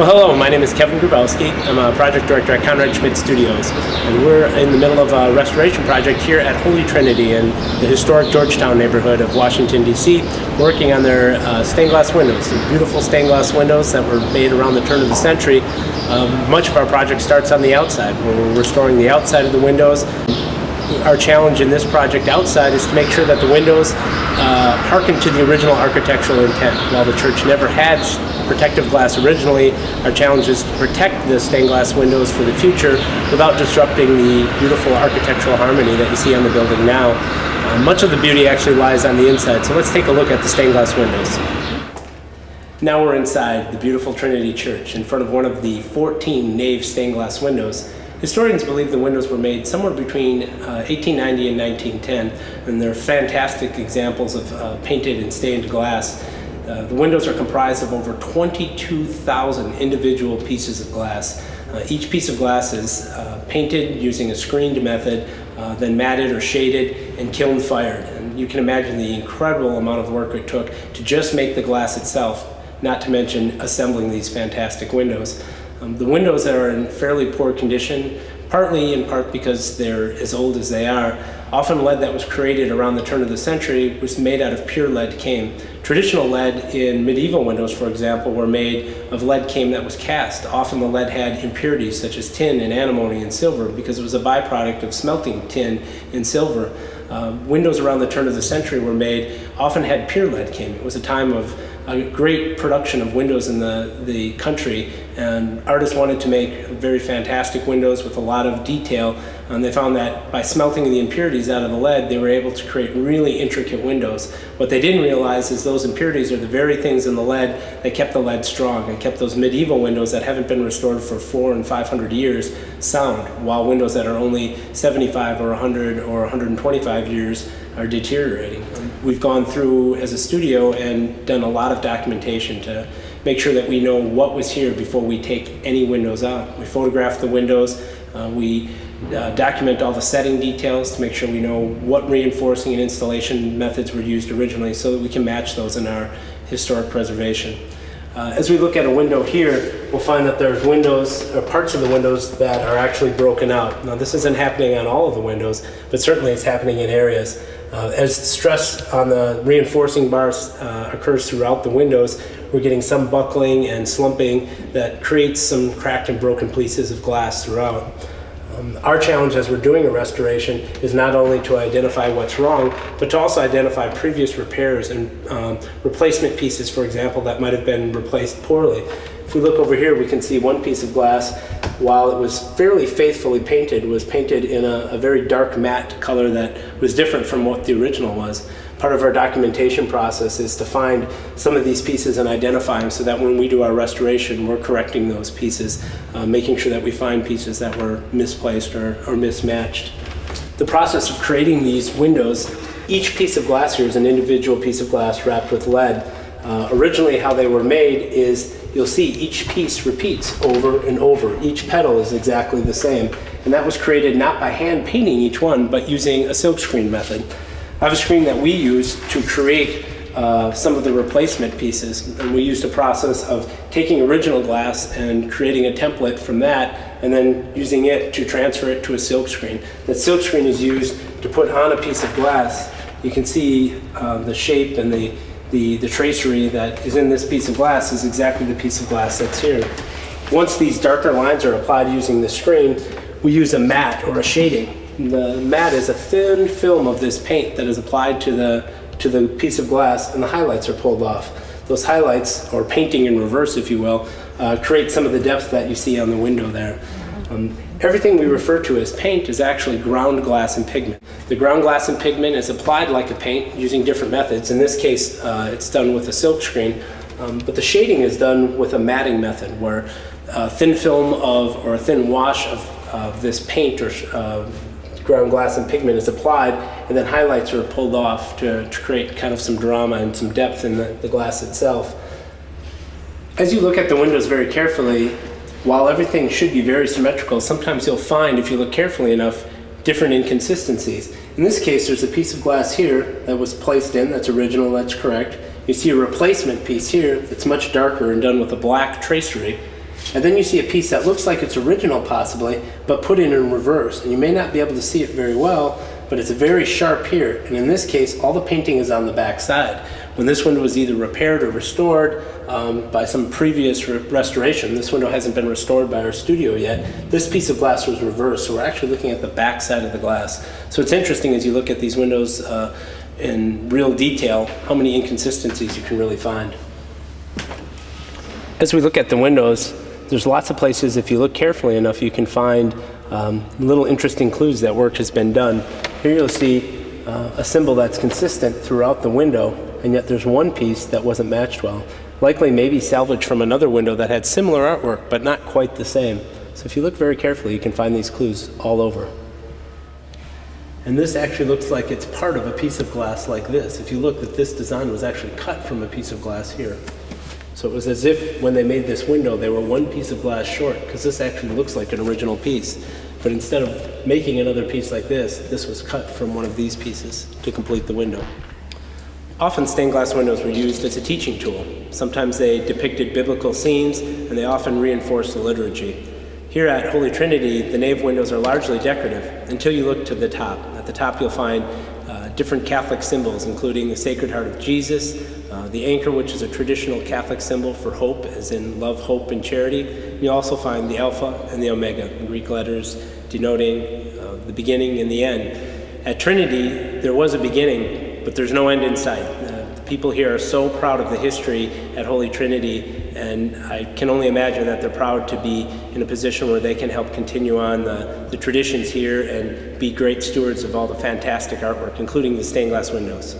Well, hello, my name is Kevin Grubowski. I'm a project director at Conrad Schmidt Studios, and we're in the middle of a restoration project here at Holy Trinity in the historic Georgetown neighborhood of Washington, D.C., working on their stained glass windows, the beautiful stained glass windows that were made around the turn of the century. Much of our project starts on the outside, where we're restoring the outside of the windows. Our challenge in this project outside is to make sure that the windows hearken to the original architectural intent. While the church never had protective glass originally, our challenge is to protect the stained glass windows for the future without disrupting the beautiful architectural harmony that you see on the building now. Much of the beauty actually lies on the inside, so let's take a look at the stained glass windows. Now we're inside the beautiful Trinity Church in front of one of the 14 nave stained glass windows. Historians believe the windows were made somewhere between 1890 and 1910, and they're fantastic examples of painted and stained glass. The windows are comprised of over 22,000 individual pieces of glass. Each piece of glass is painted using a screened method, then matted or shaded and kiln fired. And you can imagine the incredible amount of work it took to just make the glass itself, not to mention assembling these fantastic windows. The windows are in fairly poor condition, partly in part because they're as old as they are. Often lead that was created around the turn of the century was made out of pure lead cane. Traditional lead in medieval windows, for example, were made of lead cane that was cast. Often the lead had impurities such as tin and antimony and silver because it was a byproduct of smelting tin and silver. Windows around the turn of the century were made, often had pure lead cane. It was a time of a great production of windows in the country, and artists wanted to make very fantastic windows with a lot of detail, and they found that by smelting the impurities out of the lead, they were able to create really intricate windows. What they didn't realize is those impurities are the very things in the lead that kept the lead strong and kept those medieval windows that haven't been restored for 400 and 500 years sound, while windows that are only 75 or 100 or 125 years are deteriorating. We've gone through as a studio and done a lot of documentation to make sure that we know what was here before we take any windows out. We photograph the windows, we document all the setting details to make sure we know what reinforcing and installation methods were used originally so that we can match those in our historic preservation. As we look at a window here, we'll find that there's windows, or parts of the windows that are actually broken out. Now this isn't happening on all of the windows, but certainly it's happening in areas. As stress on the reinforcing bars occurs throughout the windows, we're getting some buckling and slumping that creates some cracked and broken pieces of glass throughout. Our challenge as we're doing a restoration is not only to identify what's wrong, but to also identify previous repairs and replacement pieces, for example, that might have been replaced poorly. If we look over here, we can see one piece of glass, while it was fairly faithfully painted, was painted in a very dark matte color that was different from what the original was. Part of our documentation process is to find some of these pieces and identify them so that when we do our restoration, we're correcting those pieces, making sure that we find pieces that were misplaced or mismatched. The process of creating these windows, each piece of glass here is an individual piece of glass wrapped with lead. Originally how they were made is you'll see each piece repeats over and over. Each petal is exactly the same. And that was created not by hand painting each one, but using a silkscreen method. I have a screen that we use to create some of the replacement pieces, and we used a process of taking original glass and creating a template from that, and then using it to transfer it to a silkscreen. That silkscreen is used to put on a piece of glass. You can see the shape and the tracery that is in this piece of glass is exactly the piece of glass that's here. Once these darker lines are applied using the screen, we use a matte or a shading. The matte is a thin film of this paint that is applied to the piece of glass, and the highlights are pulled off. Those highlights, or painting in reverse if you will, create some of the depth that you see on the window there. Everything we refer to as paint is actually ground glass and pigment. The ground glass and pigment is applied like a paint using different methods. In this case, it's done with a silkscreen, but the shading is done with a matting method where a thin film or a thin wash of this paint or ground glass and pigment is applied, and then highlights are pulled off to create kind of some drama and some depth in the glass itself. As you look at the windows very carefully, while everything should be very symmetrical, sometimes you'll find, if you look carefully enough, different inconsistencies. In this case, there's a piece of glass here that was placed in, that's original, that's correct. You see a replacement piece here that's much darker and done with a black tracery. And then you see a piece that looks like it's original possibly, but put in reverse. And you may not be able to see it very well, but it's very sharp here. And in this case, all the painting is on the back side. When this window was either repaired or restored by some previous restoration, this window hasn't been restored by our studio yet, this piece of glass was reversed. So we're actually looking at the back side of the glass. So it's interesting as you look at these windows in real detail, how many inconsistencies you can really find. As we look at the windows, there's lots of places, if you look carefully enough, you can find little interesting clues that work has been done. Here you'll see a symbol that's consistent throughout the window, and yet there's one piece that wasn't matched well. Likely maybe salvaged from another window that had similar artwork, but not quite the same. So if you look very carefully, you can find these clues all over. And this actually looks like it's part of a piece of glass like this. If you look, that this design was actually cut from a piece of glass here. So it was as if when they made this window, they were one piece of glass short, because this actually looks like an original piece. But instead of making another piece like this was cut from one of these pieces to complete the window. Often stained glass windows were used as a teaching tool. Sometimes they depicted biblical scenes, and they often reinforced the liturgy. Here at Holy Trinity, the nave windows are largely decorative until you look to the top. At the top you'll find different Catholic symbols, including the Sacred Heart of Jesus, the anchor, which is a traditional Catholic symbol for hope, as in love, hope, and charity. You also find the Alpha and the Omega, in Greek letters denoting the beginning and the end. At Trinity, there was a beginning, but there's no end in sight. The people here are so proud of the history at Holy Trinity, and I can only imagine that they're proud to be in a position where they can help continue on the traditions here and be great stewards of all the fantastic artwork, including the stained glass windows.